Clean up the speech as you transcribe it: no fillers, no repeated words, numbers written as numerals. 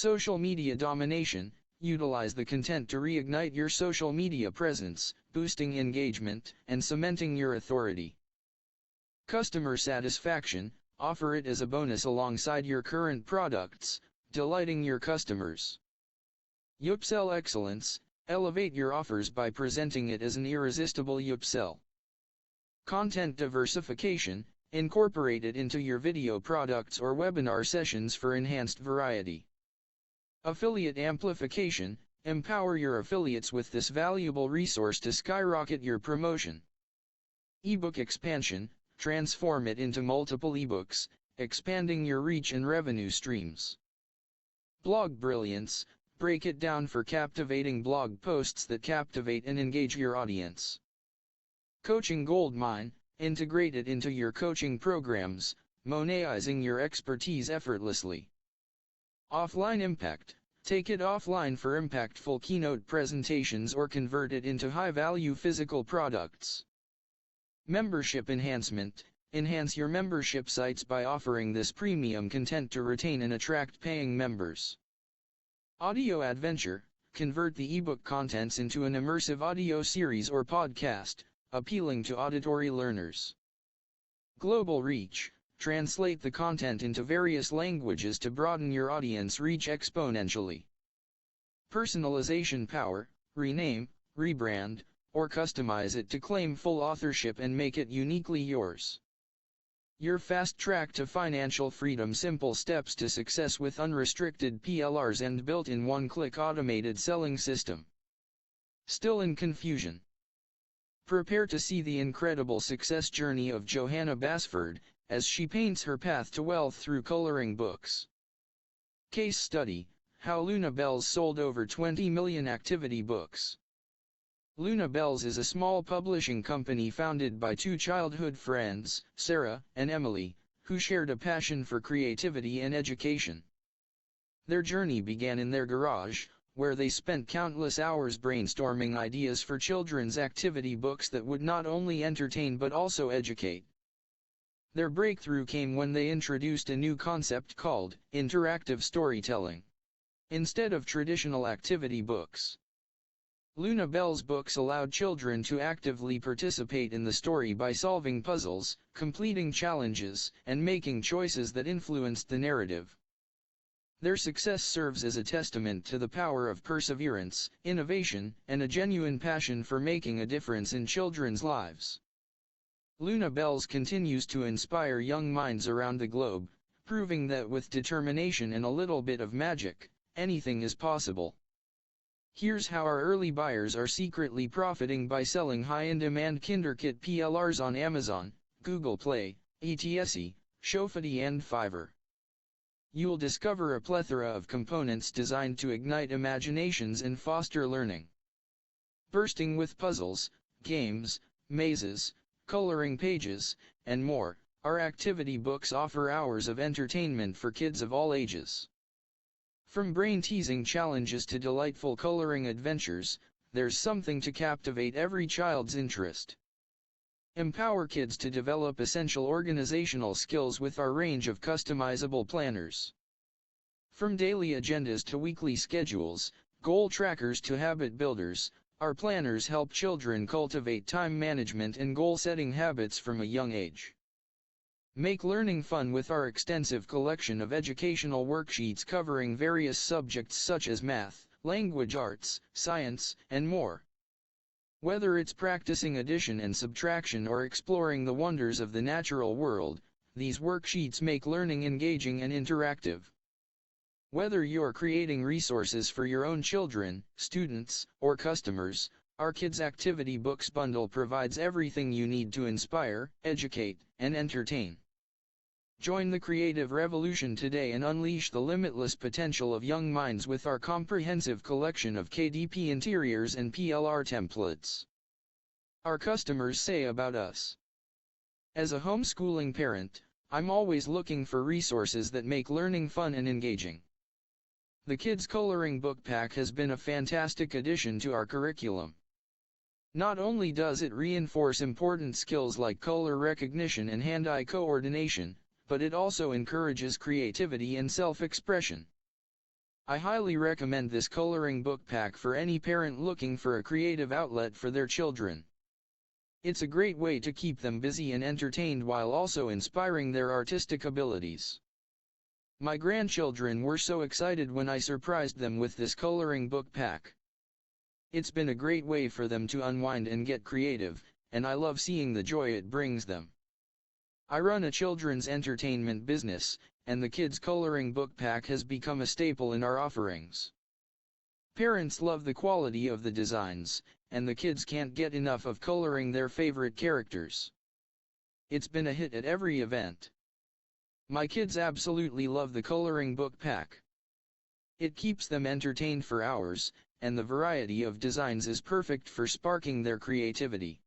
Social media domination. Utilize the content to reignite your social media presence, boosting engagement, and cementing your authority. Customer satisfaction. Offer it as a bonus alongside your current products, delighting your customers. Upsell excellence. Elevate your offers by presenting it as an irresistible upsell. Content diversification. Incorporate it into your video products or webinar sessions for enhanced variety. Affiliate amplification. Empower your affiliates with this valuable resource to skyrocket your promotion. Ebook expansion. Transform it into multiple ebooks, expanding your reach and revenue streams. Blog brilliance. Break it down for captivating blog posts that captivate and engage your audience. Coaching goldmine. Integrate it into your coaching programs, monetizing your expertise effortlessly. Offline impact. Take it offline for impactful keynote presentations or convert it into high-value physical products. Membership enhancement. Enhance your membership sites by offering this premium content to retain and attract paying members. Audio adventure. Convert the ebook contents into an immersive audio series or podcast, appealing to auditory learners. Global reach. Translate the content into various languages to broaden your audience reach exponentially. Personalization power. Rename, rebrand, or customize it to claim full authorship and make it uniquely yours. Your fast track to financial freedom. Simple steps to success with unrestricted PLRs and built-in one-click automated selling system. Still in confusion? Prepare to see the incredible success journey of Johanna Basford, as she paints her path to wealth through coloring books. Case study: How Luna Bells sold over 20 million activity books. Luna Bells is a small publishing company founded by two childhood friends, Sarah and Emily, who shared a passion for creativity and education. Their journey began in their garage, where they spent countless hours brainstorming ideas for children's activity books that would not only entertain but also educate. Their breakthrough came when they introduced a new concept called interactive storytelling. Instead of traditional activity books, Luna Bells books allowed children to actively participate in the story by solving puzzles, completing challenges, and making choices that influenced the narrative. Their success serves as a testament to the power of perseverance, innovation, and a genuine passion for making a difference in children's lives. Luna Bells continues to inspire young minds around the globe, proving that with determination and a little bit of magic, anything is possible. Here's how our early buyers are secretly profiting by selling high-in-demand KinderKit PLRs on Amazon, Google Play, etc., Shopify and Fiverr. You'll discover a plethora of components designed to ignite imaginations and foster learning. Bursting with puzzles, games, mazes, coloring pages, and more, our activity books offer hours of entertainment for kids of all ages. From brain-teasing challenges to delightful coloring adventures, there's something to captivate every child's interest. Empower kids to develop essential organizational skills with our range of customizable planners. From daily agendas to weekly schedules, goal trackers to habit builders, our planners help children cultivate time management and goal-setting habits from a young age. Make learning fun with our extensive collection of educational worksheets covering various subjects such as math, language arts, science, and more. Whether it's practicing addition and subtraction or exploring the wonders of the natural world, these worksheets make learning engaging and interactive. Whether you're creating resources for your own children, students, or customers, our Kids Activity Books Bundle provides everything you need to inspire, educate, and entertain. Join the creative revolution today and unleash the limitless potential of young minds with our comprehensive collection of KDP interiors and PLR templates. Our customers say about us. As a homeschooling parent, I'm always looking for resources that make learning fun and engaging. The Kids Coloring Book Pack has been a fantastic addition to our curriculum. Not only does it reinforce important skills like color recognition and hand-eye coordination, but it also encourages creativity and self-expression. I highly recommend this coloring book pack for any parent looking for a creative outlet for their children. It's a great way to keep them busy and entertained while also inspiring their artistic abilities. My grandchildren were so excited when I surprised them with this coloring book pack. It's been a great way for them to unwind and get creative, and I love seeing the joy it brings them. I run a children's entertainment business, and the kids' coloring book pack has become a staple in our offerings. Parents love the quality of the designs, and the kids can't get enough of coloring their favorite characters. It's been a hit at every event. My kids absolutely love the coloring book pack. It keeps them entertained for hours, and the variety of designs is perfect for sparking their creativity.